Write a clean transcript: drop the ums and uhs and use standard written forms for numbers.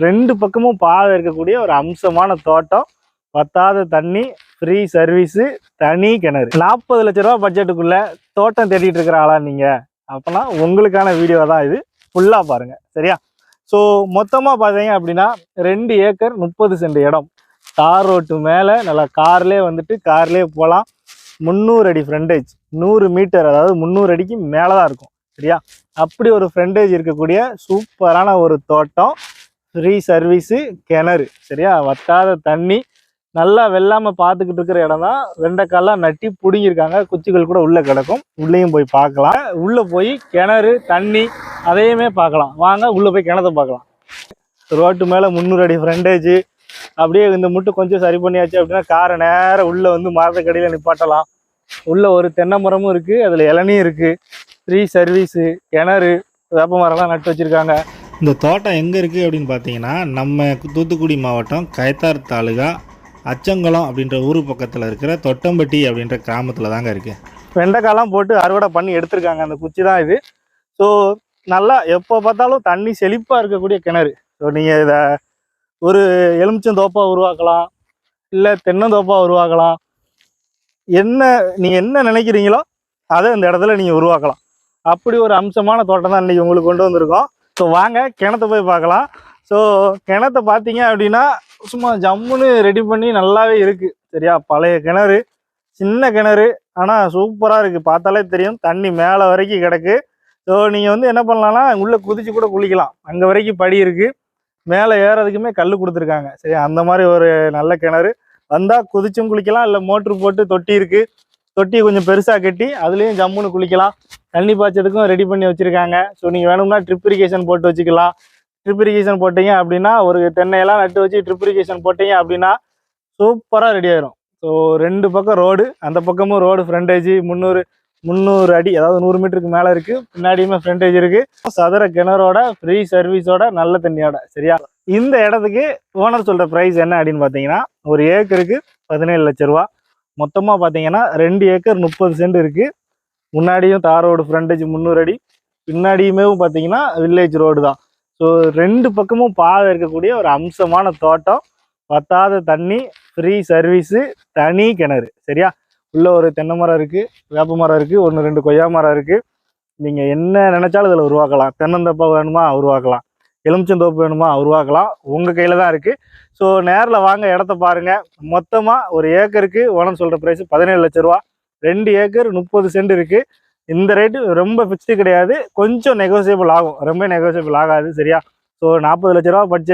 ரெண்டு பக்கமும் பாதை இருக்கக்கூடிய ஒரு அம்சமான தோட்டம், பத்தாத தண்ணி, ஃப்ரீ சர்வீஸு, தனி கிணறு. 40 லட்ச ரூபா பட்ஜெட்டுக்குள்ள தோட்டம் தேடிட்டு இருக்கிற ஆளா நீங்க அப்போனா உங்களுக்கான வீடியோ தான் இது. ஃபுல்லாக பாருங்க சரியா. ஸோ மொத்தமாக பார்த்தீங்க அப்படின்னா 2 ஏக்கர் 30 சென்ட் இடம், தார் ரோட்டு மேலே நல்லா கார்லேயே வந்துட்டு கார்லேயே போகலாம். 300 அடி ஃப்ரண்டேஜ், 100 மீட்டர், அதாவது 300 அடிக்கு மேலே தான் இருக்கும் சரியா. அப்படி ஒரு ஃப்ரண்டேஜ் இருக்கக்கூடிய சூப்பரான ஒரு தோட்டம், ஃப்ரீ சர்வீஸு, கிணறு சரியா. வத்தாத தண்ணி, நல்லா வெள்ளாமல் பார்த்துக்கிட்டு இருக்கிற இடம் தான். வெண்டைக்காலாம் நட்டி பிடுங்கியிருக்காங்க, குச்சிகள் கூட உள்ளே கிடக்கும், உள்ளேயும் போய் பார்க்கலாம். உள்ளே போய் கிணறு தண்ணி அதையுமே பார்க்கலாம். வாங்க உள்ளே போய் கிணத்தை பார்க்கலாம். ரோட்டு மேலே 300 அடி ஃப்ரண்டேஜ், அப்படியே இந்த முட்டு கொஞ்சம் சரி பண்ணியாச்சு அப்படின்னா காரை நேரம் உள்ளே வந்து மரத்துக்கடியில் நிப்பாட்டலாம். உள்ளே ஒரு தென்னை மரமும் இருக்குது, அதில் இளநியும் இருக்குது. ஃப்ரீ சர்வீஸு, கிணறு, வேப்ப மரம்லாம் நட்டு வச்சுருக்காங்க. இந்த தோட்டம் எங்கே இருக்குது அப்படின்னு பார்த்தீங்கன்னா, நம்ம தூத்துக்குடி மாவட்டம் கயத்தார் தாலுகா அச்சங்குளம் அப்படின்ற ஊர் பக்கத்தில் இருக்கிற தொட்டம்பட்டி அப்படின்ற கிராமத்தில் தாங்க இருக்குது. வெண்டைக்காலாம் போட்டு அறுவடை பண்ணி எடுத்திருக்காங்க. அந்த குச்சி தான் இது. ஸோ நல்லா எப்போ பார்த்தாலும் தண்ணி செழிப்பாக இருக்கக்கூடிய கிணறு. ஸோ நீங்கள் இதை ஒரு எலுமிச்சந்தோப்பாக உருவாக்கலாம், இல்லை தென்னந்தோப்பாக உருவாக்கலாம். நீங்கள் என்ன நினைக்கிறீங்களோ அதை இந்த இடத்துல நீங்கள் உருவாக்கலாம். அப்படி ஒரு அம்சமான தோட்டம் தான் இன்றைக்கி உங்களுக்கு கொண்டு வந்திருக்கோம். ஸோ வாங்க கிணத்தை போய் பார்க்கலாம். ஸோ கிணத்தை பார்த்தீங்க அப்படின்னா சும்மா ஜம்முன்னு ரெடி பண்ணி நல்லாவே இருக்குது சரியா. பழைய கிணறு, சின்ன கிணறு, ஆனால் சூப்பராக இருக்குது. பார்த்தாலே தெரியும் தண்ணி மேலே வரைக்கும் கிடக்கு. ஸோ நீங்கள் வந்து என்ன பண்ணலாம்னா உள்ளே குதிச்சு கூட குளிக்கலாம். அங்கே வரைக்கும் படி இருக்குது, மேலே ஏறதுக்குமே கல் கொடுத்துருக்காங்க சரியா. அந்த மாதிரி ஒரு நல்ல கிணறு. வந்தால் குதிச்சும் குளிக்கலாம், இல்லை மோட்ரு போட்டு தொட்டி இருக்குது, தொட்டியை கொஞ்சம் பெருசாக கட்டி அதுலேயும் ஜம்முன்னு குளிக்கலாம். தண்ணி பாய்ச்சதுக்கும் ரெடி பண்ணி வச்சுருக்காங்க. ஸோ நீங்கள் வேணும்னா ட்ரிப் இரிகேஷன் போட்டு வச்சுக்கலாம். ட்ரிப் இரிகேஷன் போட்டிங்க அப்படின்னா ஒரு தென்னையெல்லாம் நட்டு வச்சு ட்ரிப் இரிகேஷன் போட்டிங்க அப்படின்னா சூப்பராக ரெடி ஆயிரும். ஸோ 2 பக்கம் ரோடு, அந்த பக்கமும் ரோடு ஃப்ரண்டேஜ் 300 அடி, அதாவது 100 மீட்டருக்கு மேலே இருக்குது. பின்னாடியுமே ஃப்ரண்டேஜ் இருக்குது. சதுர கிணறோட, ஃப்ரீ சர்வீஸோட, நல்ல தண்ணியோட சரியா. இந்த இடத்துக்கு ஓனர் சொல்கிற ப்ரைஸ் என்ன அப்படின்னு பார்த்தீங்கன்னா, ஒரு ஏக்கருக்கு 17 லட்ச ரூபா. மொத்தமாக பார்த்தீங்கன்னா 2 ஏக்கர் 30 சென்ட் இருக்குது. முன்னாடியும் தார் ரோடு ஃப்ரண்டேஜ் 300 அடி, பின்னாடியுமே பார்த்தீங்கன்னா வில்லேஜ் ரோடு தான். ஸோ 2 பக்கமும் பாதை இருக்கக்கூடிய ஒரு அம்சமான தோட்டம், வத்தாத தண்ணி, ஃப்ரீ சர்வீஸு, தனி கிணறு சரியா. உள்ளே ஒரு தென்னை மரம் இருக்குது, வேப்ப மரம் இருக்குது, 1-2 கொய்யா மரம் இருக்குது. நீங்கள் என்ன நினச்சாலும் இதில் உருவாக்கலாம். தென்னந்தோப்பா வேணுமா உருவாக்கலாம், எலுமிச்சந்தோப்பு வேணுமா உருவாக்கலாம். உங்கள் கையில் தான் இருக்குது. ஸோ நேரில் வாங்க, இடத்த பாருங்கள். மொத்தமாக ஒரு ஏக்கருக்கு ஓனர் சொல்கிற ப்ரைஸ் 17 லட்ச ரூபா. 2 ஏக்கர் 30 சென்ட் இருக்குது. இந்த ரேட்டு ரொம்ப ஃபிக்ஸ்டு கிடையாது, கொஞ்சம் நெகோசியபிள் ஆகும், ரொம்ப நெகோசியபிள் ஆகாது சரியா. ஸோ 40 லட்ச ரூபா பட்ஜெட்